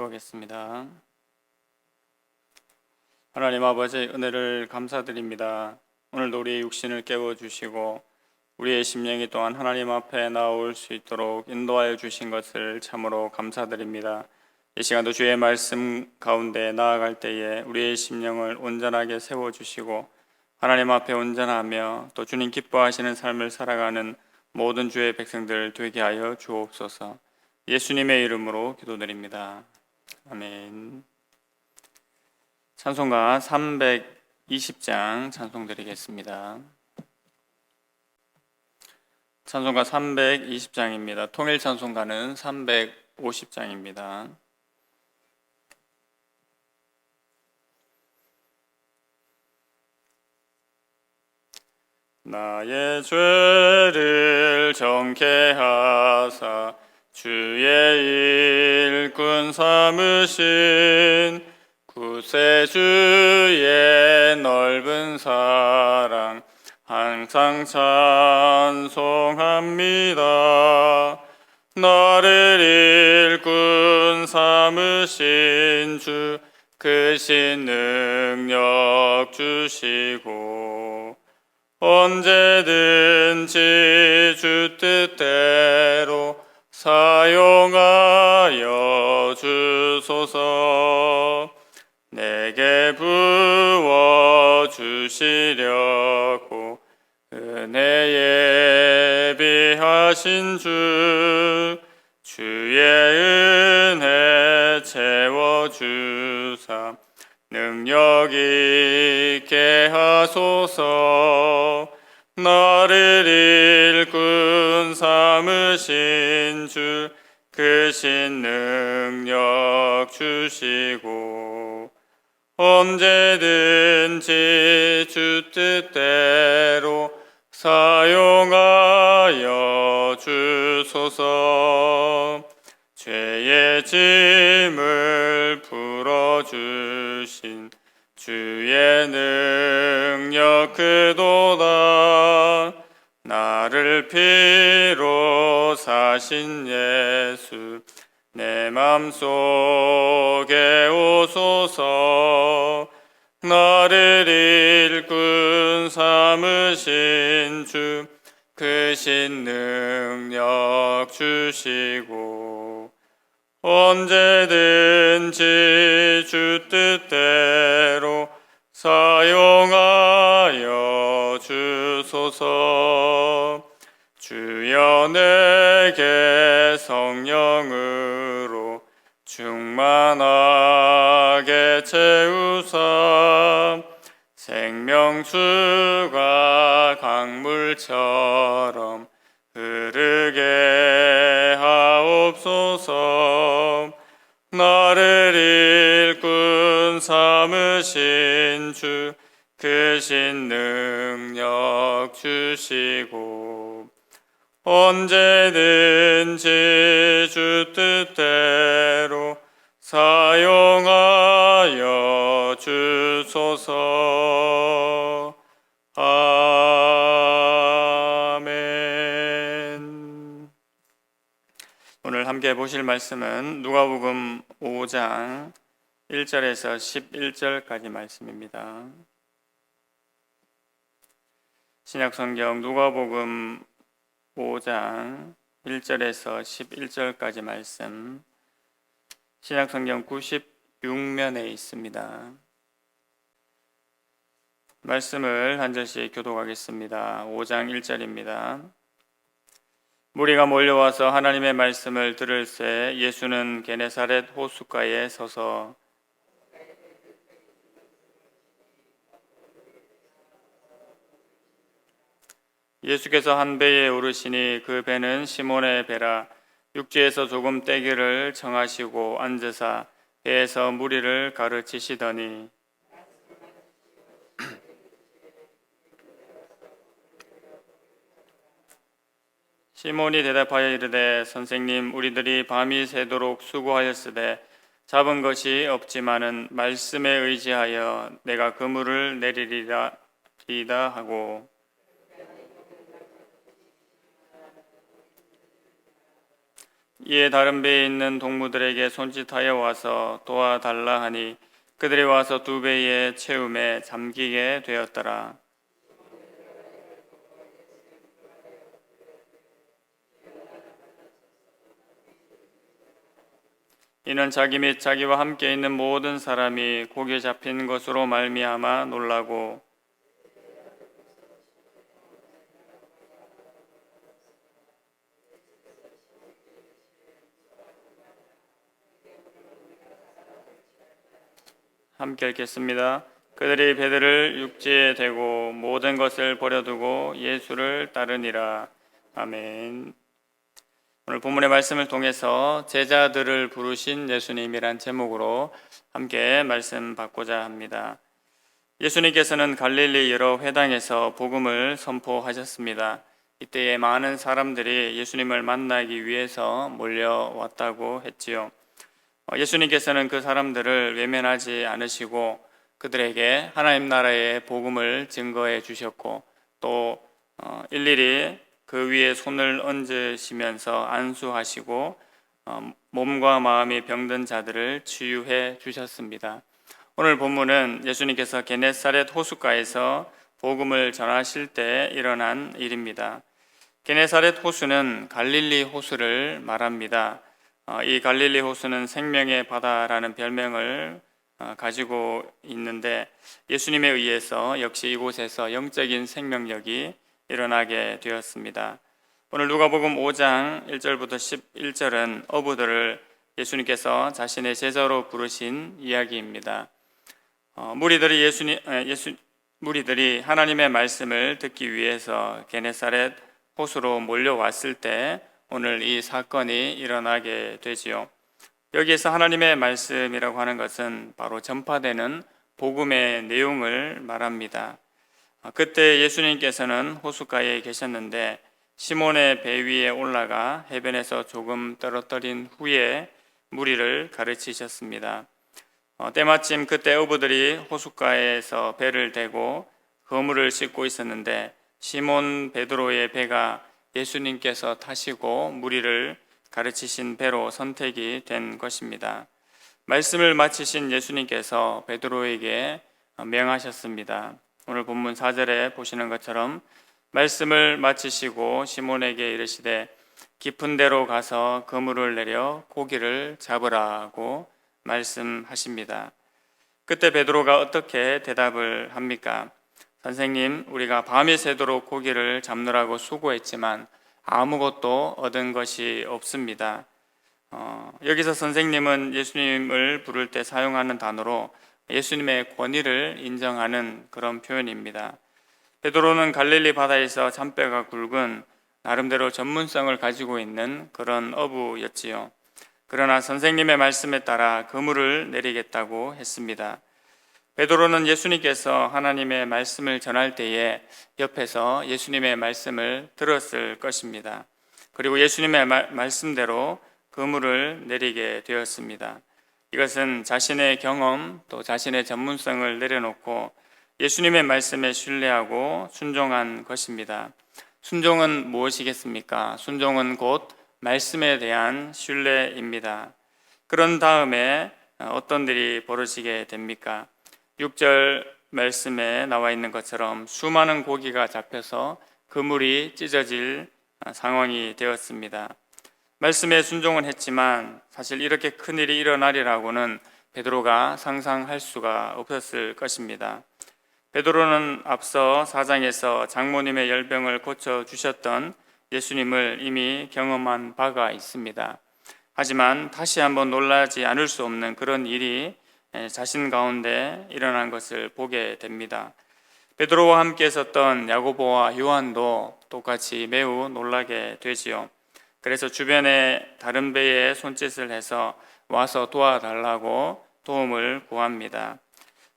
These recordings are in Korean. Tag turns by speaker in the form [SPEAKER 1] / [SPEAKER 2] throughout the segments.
[SPEAKER 1] 기도하겠습니다. 하나님 아버지, 은혜를 감사드립니다. 오늘도 우리의 육신을 깨워주시고 우리의 심령이 또한 하나님 앞에 나올 수 있도록 인도하여 주신 것을 참으로 감사드립니다. 이 시간도 주의 말씀 가운데 나아갈 때에 우리의 심령을 온전하게 세워주시고 하나님 앞에 온전하며 또 주님 기뻐하시는 삶을 살아가는 모든 주의 백성들 되게 하여 주옵소서. 예수님의 이름으로 기도드립니다. 아멘. 찬송가 320장 찬송드리겠습니다. 찬송가 320장입니다. 통일 찬송가는 350장입니다. 나의 죄를 정케 하사 주의 일꾼 삼으신 구세주의 넓은 사랑 항상 찬송합니다. 나를 일꾼 삼으신 주 크신 능력 주시고 언제든지 주 뜻대로 사용하여 주소서. 내게 부어 주시려고 은혜 예비하신 주의 은혜 채워주사 능력 있게 하소서. 나를 일꾼 삼으신 주 크신 능력 주시고 언제든지 주 뜻대로 사용하여 주소서. 죄의 짐을 풀어주신 주의 능력 크도다. 나를 피로 사신 예수 내 맘속에 오소서. 나를 일꾼 삼으신 주 크신 능력 주시고 언제든지 주 뜻대로 사용하여 주소서. 주여 내게 성령으로 충만하게 채우사 생명수가 강물처럼 흐르게 하옵소서. 나를 일꾼 삼으신 주 크신 능력 주시고 언제든지 주 뜻대로 사용하여 주소서. 아멘. 오늘 함께 보실 말씀은 누가복음 5장 1절에서 11절까지 말씀입니다. 신약성경 누가복음 5장 1절에서 11절까지 말씀, 신약성경 96면에 있습니다. 말씀을 한 절씩 교독하겠습니다. 5장 1절입니다. 무리가 몰려와서 하나님의 말씀을 들을새 예수는 게네사렛 호숫가에 서서 예수께서 한 배에 오르시니 그 배는 시몬의 배라. 육지에서 조금 떼기를 청하시고 앉으사 배에서 무리를 가르치시더니 시몬이 대답하여 이르되 선생님, 우리들이 밤이 새도록 수고하였으되 잡은 것이 없지만은 말씀에 의지하여 내가 그물을 내리리다 하고 이에 다른 배에 있는 동무들에게 손짓하여 와서 도와달라 하니 그들이 와서 두 배의 채움에 잠기게 되었더라. 이는 자기 및 자기와 함께 있는 모든 사람이 고기에 잡힌 것으로 말미암아 놀라고 함께 읽겠습니다. 그들이 배들을 육지에 대고 모든 것을 버려두고 예수를 따르니라. 아멘. 오늘 본문의 말씀을 통해서 제자들을 부르신 예수님이란 제목으로 함께 말씀 받고자 합니다. 예수님께서는 갈릴리 여러 회당에서 복음을 선포하셨습니다. 이때에 많은 사람들이 예수님을 만나기 위해서 몰려왔다고 했지요. 예수님께서는 그 사람들을 외면하지 않으시고 그들에게 하나님 나라의 복음을 증거해 주셨고 또 일일이 그 위에 손을 얹으시면서 안수하시고 몸과 마음이 병든 자들을 치유해 주셨습니다. 오늘 본문은 예수님께서 게네사렛 호숫가에서 복음을 전하실 때 일어난 일입니다. 게네사렛 호수는 갈릴리 호수를 말합니다. 이 갈릴리 호수는 생명의 바다라는 별명을 가지고 있는데 예수님에 의해서 역시 이곳에서 영적인 생명력이 일어나게 되었습니다. 오늘 누가복음 5장 1절부터 11절은 어부들을 예수님께서 자신의 제자로 부르신 이야기입니다. 무리들이 하나님의 말씀을 듣기 위해서 게네사렛 호수로 몰려왔을 때 오늘 이 사건이 일어나게 되지요. 여기에서 하나님의 말씀이라고 하는 것은 바로 전파되는 복음의 내용을 말합니다. 그때 예수님께서는 호숫가에 계셨는데 시몬의 배 위에 올라가 해변에서 조금 떨어뜨린 후에 무리를 가르치셨습니다. 때마침 그때 어부들이 호숫가에서 배를 대고 그물을 씻고 있었는데 시몬 베드로의 배가 예수님께서 타시고 무리를 가르치신 배로 선택이 된 것입니다. 말씀을 마치신 예수님께서 베드로에게 명하셨습니다. 오늘 본문 4절에 보시는 것처럼 말씀을 마치시고 시몬에게 이르시되 깊은 데로 가서 그물을 내려 고기를 잡으라고 말씀하십니다. 그때 베드로가 어떻게 대답을 합니까? 선생님, 우리가 밤이 새도록 고기를 잡느라고 수고했지만 아무것도 얻은 것이 없습니다. 여기서 선생님은 예수님을 부를 때 사용하는 단어로 예수님의 권위를 인정하는 그런 표현입니다. 베드로는 갈릴리 바다에서 잔뼈가 굵은 나름대로 전문성을 가지고 있는 그런 어부였지요. 그러나 선생님의 말씀에 따라 그물을 내리겠다고 했습니다. 베드로는 예수님께서 하나님의 말씀을 전할 때에 옆에서 예수님의 말씀을 들었을 것입니다. 그리고 예수님의 말씀대로 그물을 내리게 되었습니다. 이것은 자신의 경험 또 자신의 전문성을 내려놓고 예수님의 말씀에 신뢰하고 순종한 것입니다. 순종은 무엇이겠습니까? 순종은 곧 말씀에 대한 신뢰입니다. 그런 다음에 어떤 일이 벌어지게 됩니까? 6절 말씀에 나와 있는 것처럼 수많은 고기가 잡혀서 그물이 찢어질 상황이 되었습니다. 말씀에 순종은 했지만 사실 이렇게 큰일이 일어나리라고는 베드로가 상상할 수가 없었을 것입니다. 베드로는 앞서 4장에서 장모님의 열병을 고쳐주셨던 예수님을 이미 경험한 바가 있습니다. 하지만 다시 한번 놀라지 않을 수 없는 그런 일이 자신 가운데 일어난 것을 보게 됩니다. 베드로와 함께 있었던 야고보와 요한도 똑같이 매우 놀라게 되지요. 그래서 주변에 다른 배에 손짓을 해서 와서 도와달라고 도움을 구합니다.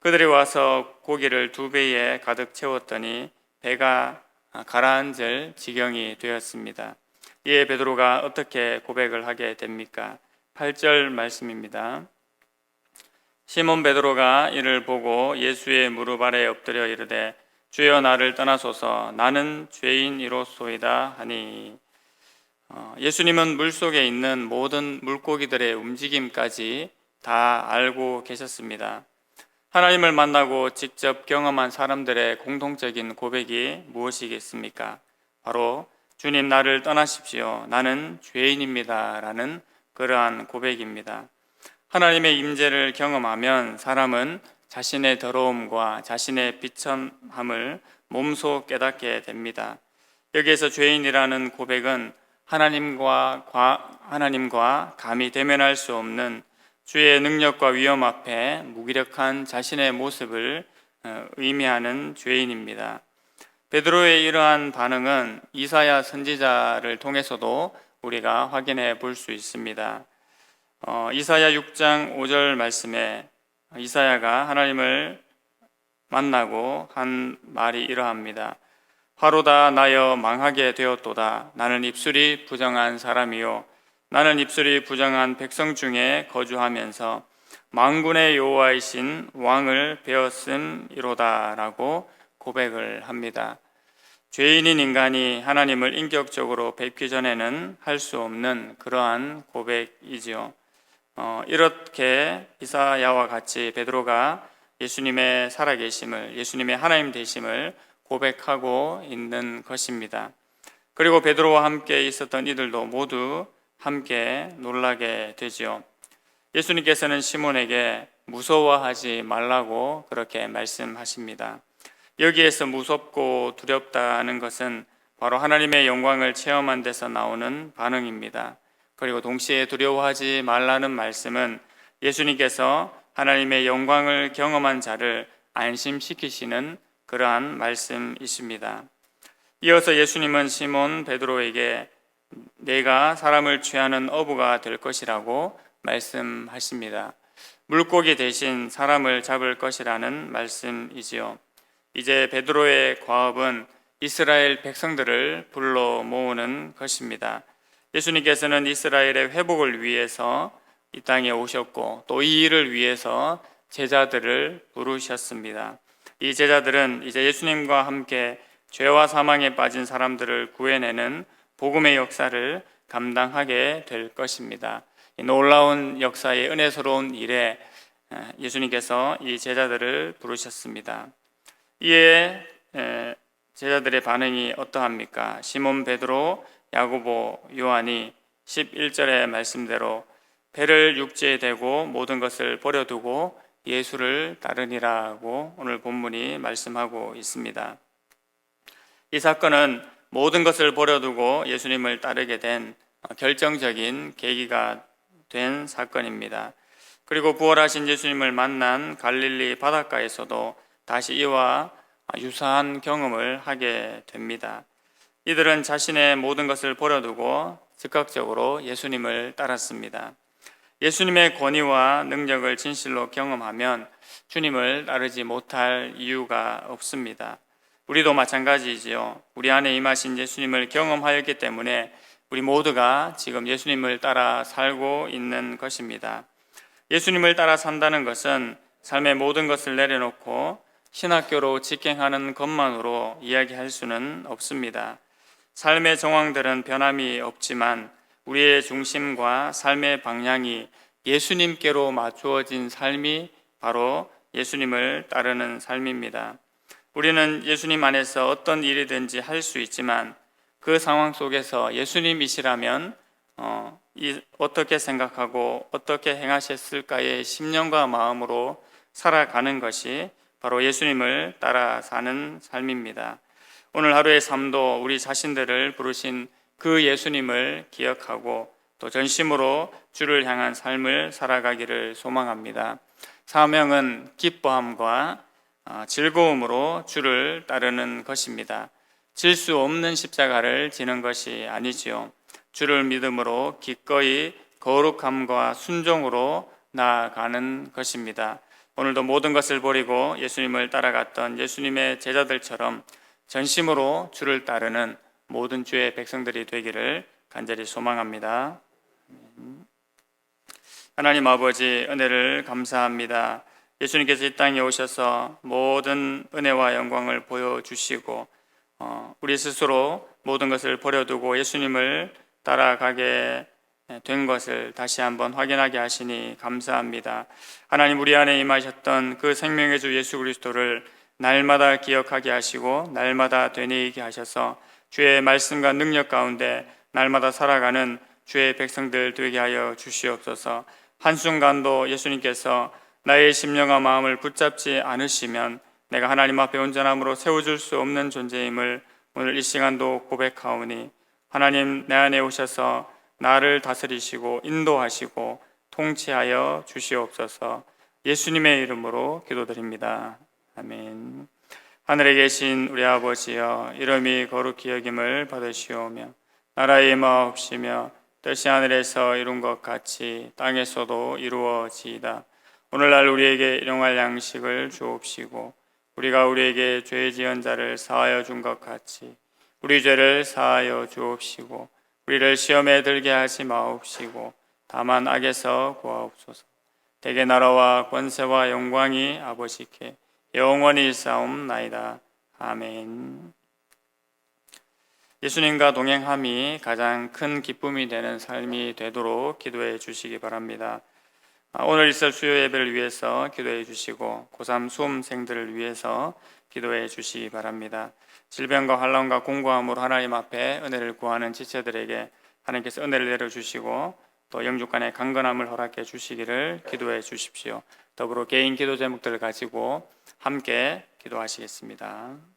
[SPEAKER 1] 그들이 와서 고기를 두 배에 가득 채웠더니 배가 가라앉을 지경이 되었습니다. 이에 베드로가 어떻게 고백을 하게 됩니까? 8절 말씀입니다. 시몬 베드로가 이를 보고 예수의 무릎 아래 엎드려 이르되 주여 나를 떠나소서 나는 죄인이로소이다 하니 예수님은 물속에 있는 모든 물고기들의 움직임까지 다 알고 계셨습니다. 하나님을 만나고 직접 경험한 사람들의 공통적인 고백이 무엇이겠습니까? 바로 주님, 나를 떠나십시오. 나는 죄인입니다. 라는 그러한 고백입니다. 하나님의 임재를 경험하면 사람은 자신의 더러움과 자신의 비천함을 몸소 깨닫게 됩니다. 여기에서 죄인이라는 고백은 하나님과 감히 대면할 수 없는 주의 능력과 위엄 앞에 무기력한 자신의 모습을 의미하는 죄인입니다. 베드로의 이러한 반응은 이사야 선지자를 통해서도 우리가 확인해 볼 수 있습니다. 이사야 6장 5절 말씀에 이사야가 하나님을 만나고 한 말이 이러합니다. 화로다 나여 망하게 되었도다. 나는 입술이 부정한 사람이요 나는 입술이 부정한 백성 중에 거주하면서 만군의 여호와이신 왕을 배웠음이로다 라고 고백을 합니다. 죄인인 인간이 하나님을 인격적으로 뵙기 전에는 할 수 없는 그러한 고백이지요. 이렇게 이사야와 같이 베드로가 예수님의 살아계심을, 예수님의 하나님 되심을 고백하고 있는 것입니다. 그리고 베드로와 함께 있었던 이들도 모두 함께 놀라게 되지요. 예수님께서는 시몬에게 무서워하지 말라고 그렇게 말씀하십니다. 여기에서 무섭고 두렵다는 것은 바로 하나님의 영광을 체험한 데서 나오는 반응입니다. 그리고 동시에 두려워하지 말라는 말씀은 예수님께서 하나님의 영광을 경험한 자를 안심시키시는 그러한 말씀이십니다. 이어서 예수님은 시몬 베드로에게 내가 사람을 취하는 어부가 될 것이라고 말씀하십니다. 물고기 대신 사람을 잡을 것이라는 말씀이지요. 이제 베드로의 과업은 이스라엘 백성들을 불러 모으는 것입니다. 예수님께서는 이스라엘의 회복을 위해서 이 땅에 오셨고 또 이 일을 위해서 제자들을 부르셨습니다. 이 제자들은 이제 예수님과 함께 죄와 사망에 빠진 사람들을 구해내는 복음의 역사를 감당하게 될 것입니다. 이 놀라운 역사의 은혜스러운 일에 예수님께서 이 제자들을 부르셨습니다. 이에 제자들의 반응이 어떠합니까? 시몬 베드로, 야고보, 요한이 11절의 말씀대로 배를 육지에 대고 모든 것을 버려두고 예수를 따르니라고 오늘 본문이 말씀하고 있습니다. 이 사건은 모든 것을 버려두고 예수님을 따르게 된 결정적인 계기가 된 사건입니다. 그리고 부활하신 예수님을 만난 갈릴리 바닷가에서도 다시 이와 유사한 경험을 하게 됩니다. 이들은 자신의 모든 것을 버려두고 즉각적으로 예수님을 따랐습니다. 예수님의 권위와 능력을 진실로 경험하면 주님을 따르지 못할 이유가 없습니다. 우리도 마찬가지이지요. 우리 안에 임하신 예수님을 경험하였기 때문에 우리 모두가 지금 예수님을 따라 살고 있는 것입니다. 예수님을 따라 산다는 것은 삶의 모든 것을 내려놓고 신학교로 직행하는 것만으로 이야기할 수는 없습니다. 삶의 정황들은 변함이 없지만 우리의 중심과 삶의 방향이 예수님께로 맞추어진 삶이 바로 예수님을 따르는 삶입니다. 우리는 예수님 안에서 어떤 일이든지 할 수 있지만 그 상황 속에서 예수님이시라면 어떻게 생각하고 어떻게 행하셨을까의 심령과 마음으로 살아가는 것이 바로 예수님을 따라 사는 삶입니다. 오늘 하루의 삶도 우리 자신들을 부르신 그 예수님을 기억하고 또 전심으로 주를 향한 삶을 살아가기를 소망합니다. 사명은 기뻐함과 즐거움으로 주를 따르는 것입니다. 질 수 없는 십자가를 지는 것이 아니지요. 주를 믿음으로 기꺼이 거룩함과 순종으로 나아가는 것입니다. 오늘도 모든 것을 버리고 예수님을 따라갔던 예수님의 제자들처럼 전심으로 주를 따르는 모든 주의 백성들이 되기를 간절히 소망합니다. 하나님 아버지, 은혜를 감사합니다. 예수님께서 이 땅에 오셔서 모든 은혜와 영광을 보여주시고 우리 스스로 모든 것을 버려두고 예수님을 따라가게 된 것을 다시 한번 확인하게 하시니 감사합니다. 하나님, 우리 안에 임하셨던 그 생명의 주 예수 그리스도를 날마다 기억하게 하시고 날마다 되뇌이게 하셔서 주의 말씀과 능력 가운데 날마다 살아가는 주의 백성들 되게 하여 주시옵소서. 한순간도 예수님께서 나의 심령과 마음을 붙잡지 않으시면 내가 하나님 앞에 온전함으로 세워줄 수 없는 존재임을 오늘 이 시간도 고백하오니, 하나님 내 안에 오셔서 나를 다스리시고 인도하시고 통치하여 주시옵소서. 예수님의 이름으로 기도드립니다. 아멘. 하늘에 계신 우리 아버지여, 이름이 거룩히 여김을 받으시오며 나라의 임하옵시며 뜻이 하늘에서 이룬 것 같이 땅에서도 이루어지이다. 오늘날 우리에게 일용할 양식을 주옵시고 우리가 우리에게 죄 지은 자를 사하여 준 것 같이 우리 죄를 사하여 주옵시고 우리를 시험에 들게 하지 마옵시고 다만 악에서 구하옵소서. 대개 나라와 권세와 영광이 아버지께 영원히 있사옵나이다. 아멘. 예수님과 동행함이 가장 큰 기쁨이 되는 삶이 되도록 기도해 주시기 바랍니다. 오늘 있을 수요 예배를 위해서 기도해 주시고 고3 수험생들을 위해서 기도해 주시기 바랍니다. 질병과 환난과 공고함으로 하나님 앞에 은혜를 구하는 지체들에게 하나님께서 은혜를 내려주시고 또 영육간의 강건함을 허락해 주시기를 기도해 주십시오. 더불어 개인 기도 제목들을 가지고 함께 기도하시겠습니다.